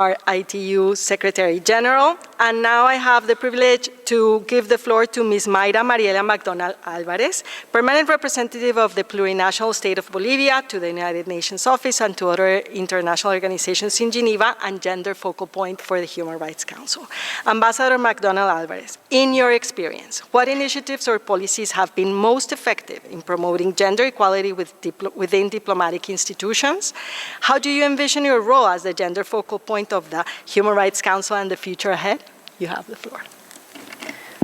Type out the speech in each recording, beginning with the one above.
our ITU Secretary General. And now I have the privilege to give the floor to Ms. Maira Mariela Macdonal Alvarez, Permanent Representative of the Plurinational State of Bolivia to the United Nations Office and to other international organizations in Geneva and Gender Focal Point for the Human Rights Council. Ambassador Macdonal Alvarez, in your experience, what initiatives or policies have been most effective in promoting gender equality within diplomatic institutions? How do you envision your role as the gender focal point of the Human Rights Council and the future ahead? You have the floor.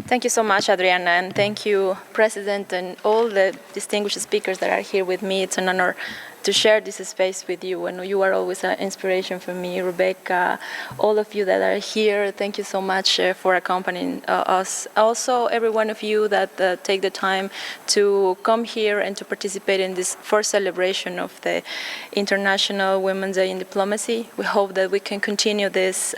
Thank you so much, Adriana, and thank you, President, and all the distinguished speakers that are here with me. It's an honor to share this space with you, and you are always an inspiration for me. Rebecca, all of you that are here, thank you so much for accompanying us. Also, every one of you that take the time to come here and to participate in this first celebration of the International Women's Day in Diplomacy. We hope that we can continue this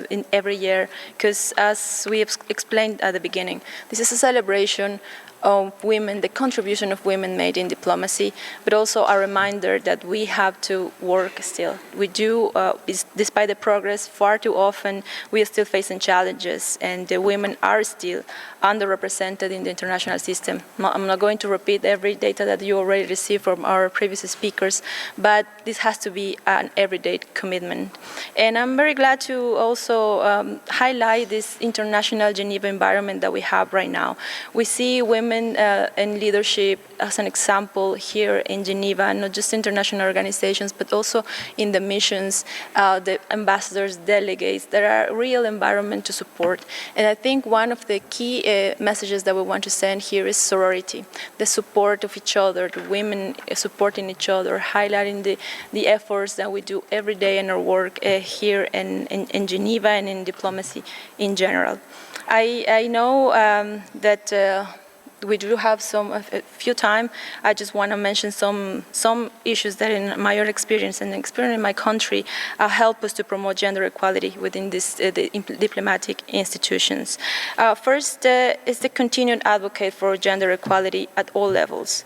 in every year, because as we explained at the beginning, this is a celebration of women, the contribution of women made in diplomacy, but also a reminder that we have to work still. We do, despite the progress, far too often we are still facing challenges, and the women are still underrepresented in the international system. I'm not going to repeat every data that you already received from our previous speakers, but this has to be an everyday commitment. And I'm very glad to also highlight this international Geneva environment that we have right now. We see women in leadership as an example here in Geneva, not just international organizations, but also in the missions, the ambassadors, delegates. There are a real environment to support. And I think one of the key messages that we want to send here is sorority, the support of each other, the women supporting each other, highlighting the efforts that we do every day in our work here in Geneva and in diplomacy in general. I know that we do have a few time. I just want to mention some issues that in my own experience and experience in my country help us to promote gender equality within the diplomatic institutions. First is the continued advocate for gender equality at all levels.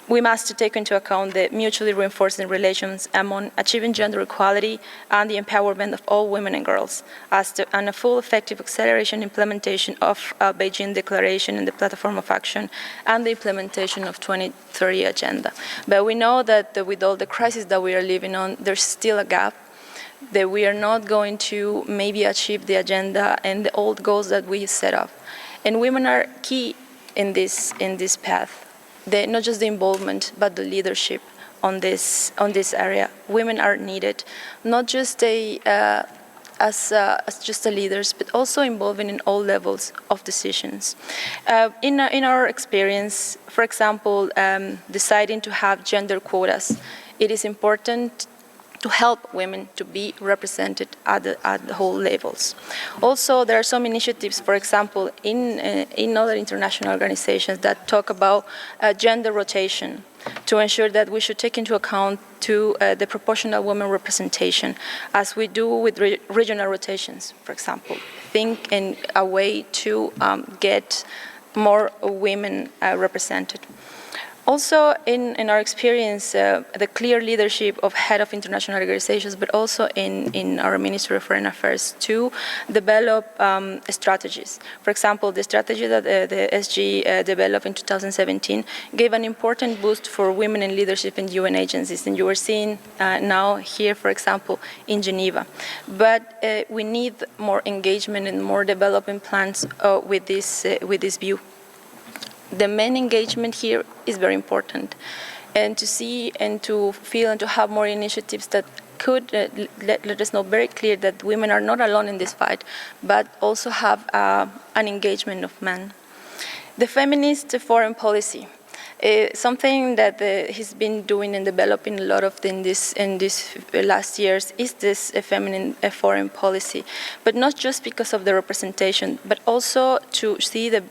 We must take into account the mutually reinforcing relations among achieving gender equality and the empowerment of all women and girls, and a full effective acceleration implementation of Beijing Declaration and the Platform of Action and the implementation of 2030 Agenda. But we know that with all the crises that we are living on, there's still a gap, that we are not going to maybe achieve the agenda and the old goals that we set up. And women are key in this path. Not just the involvement, but the leadership on this area. Women are needed, not just as just the leaders, but also involving in all levels of decisions. In our experience, for example, deciding to have gender quotas, it is important to help women to be represented at the whole levels. Also, there are some initiatives, for example, in other international organizations that talk about gender rotation to ensure that we should take into account the proportional women representation, as we do with regional rotations, for example. Think in a way to get more women represented. Also, in our experience, the clear leadership of head of international organizations, but also in our Ministry of Foreign Affairs to develop strategies. For example, the strategy that the SG developed in 2017 gave an important boost for women in leadership in UN agencies, and you are seeing now here, for example, in Geneva. But we need more engagement and more development plans with this view. The men engagement here is very important, and to see and to feel and to have more initiatives that could let us know very clear that women are not alone in this fight, but also have an engagement of men. The feminist foreign policy. Something that he's been doing and developing a lot of in this last years is this feminine foreign policy, but not just because of the representation, but also to see the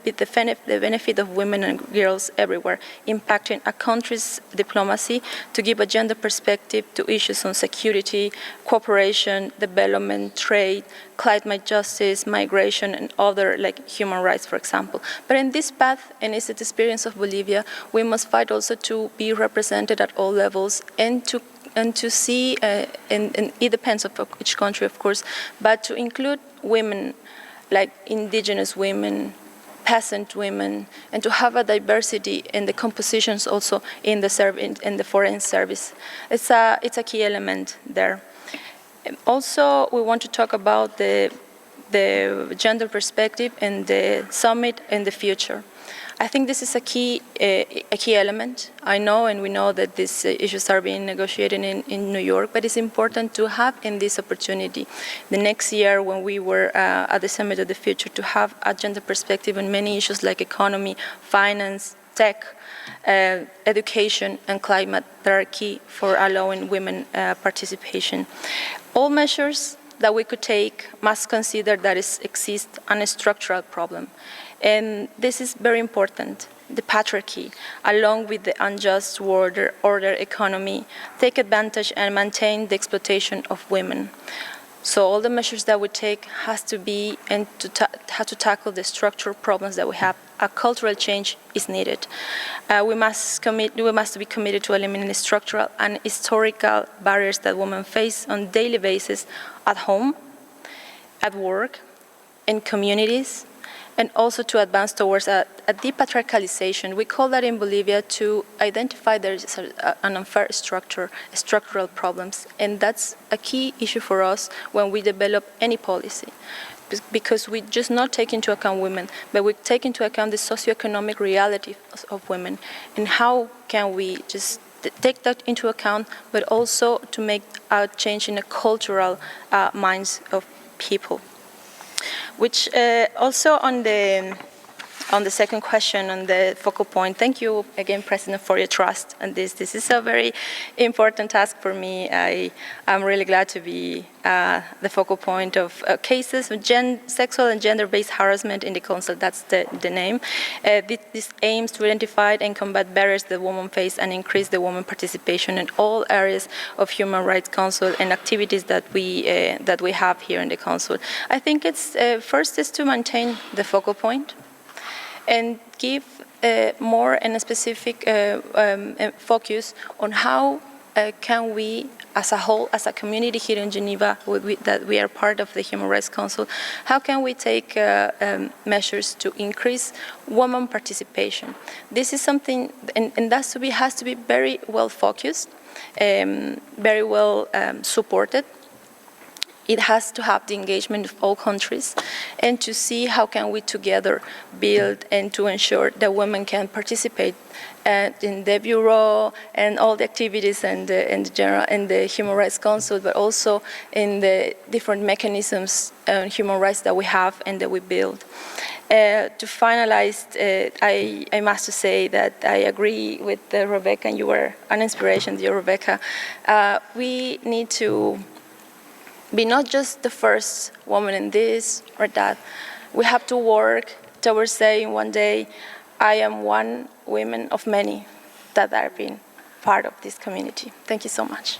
benefit of women and girls everywhere, impacting a country's diplomacy to give a gender perspective to issues on security, cooperation, development, trade, climate justice, migration, and other like human rights, for example. But in this path, and it's the experience of Bolivia, we must fight also to be represented at all levels and to and to see, and it depends on each country, of course, but to include women, like indigenous women, peasant women, and to have a diversity in the compositions also in the foreign service. It's a key element there. Also, we want to talk about the gender perspective in the summit in the future. I think this is a key element. I know, and we know that these issues are being negotiated in New York, but it's important to have in this opportunity the next year when we were at the Summit of the Future to have a gender perspective on many issues like economy, finance, tech, education, and climate that are key for allowing women participation. All measures that we could take must consider that exists a structural problem. And this is very important. The patriarchy, along with the unjust order economy, take advantage and maintain the exploitation of women. So all the measures that we take has to be and have to tackle the structural problems that we have. A cultural change is needed. We must be committed to eliminating structural and historical barriers that women face on a daily basis at home, at work, in communities, and also to advance towards a depatriarchalization. We call that in Bolivia to identify there's an unfair structural problems, and that's a key issue for us when we develop any policy, because we just not take into account women, but we take into account the socioeconomic reality of women, and how can we just take that into account, but also to make a change in the cultural minds of people. Which also on the second question, on the focal point, thank you again, President, for your trust. And this is a very important task for me. I'm really glad to be the focal point of cases of sexual and gender-based harassment in the Council. That's the name. This aims to identify and combat barriers that women face and increase the women participation in all areas of Human Rights Council and activities that we have here in the Council. I think it's first is to maintain the focal point and give more and a specific focus on how can we, as a whole, as a community here in Geneva, that we are part of the Human Rights Council, how can we take measures to increase women participation? This is something, and that has to be very well focused, very well supported. It has to have the engagement of all countries, and to see how can we together build and to ensure that women can participate in the Bureau and all the activities and the Human Rights Council, but also in the different mechanisms on human rights that we have and that we build. To finalize, I must say that I agree with Rebecca, and you were an inspiration, dear Rebecca. We need to be not just the first woman in this or that. We have to work towards saying one day, I am one woman of many that are being part of this community. Thank you so much.